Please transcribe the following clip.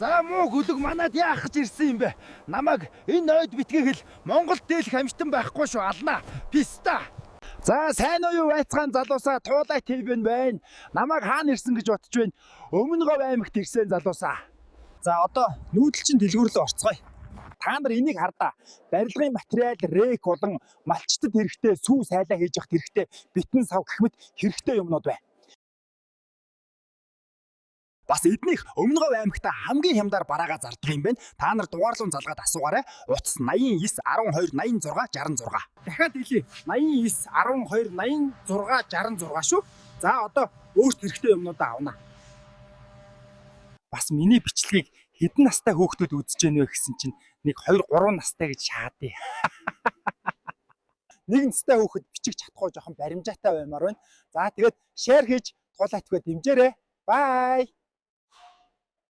За муу гүлэг манад яах гэж ирсэн юм бэ? Намайг энэ ойд битгээл Монголд дийлэх амжтан байхгүй шүү алнаа. Писта. За сайн уу юу байцгаан залуусаа Туулай ТV-н байна. Намайг хаана ирсэн гэж бодож байна? Өмнө Говь аймагт ирсэн залуусаа. За одоо нүүдэл чинь дэлгүүрлөө орцгоё. Та нар энийг хардаа. Барилгын материал рэк болон малчтад хэрэгтэй сүү сайлаа хийж явах хэрэгтэй битэн сав гэх мэт хэрэгтэй юмнууд байна. Бас эднийх Өмнө Говь аймагт хамгийн хямдар бараагаа зардаг юм байна. Та нар дугаарлуун залгаад асуугаарай. Утас 89 12 86 66. Дахиад хэлье. 89 12 86 66 шүү. За одоо өөрт хэрэгтэй юмнуудаа авна. Бас миний бичлэгийг хэдэн настай хүүхдүүд үзэж байна вэ гэсэн чинь нэг 2 3 настай гэж шаадъя. Нэг настай хүүхэд бичих чадахгүй жоохон баримжаатай баймаар байна. За тэгээд шеэр хийж Туулай ТV дэмжээрэй. Bye.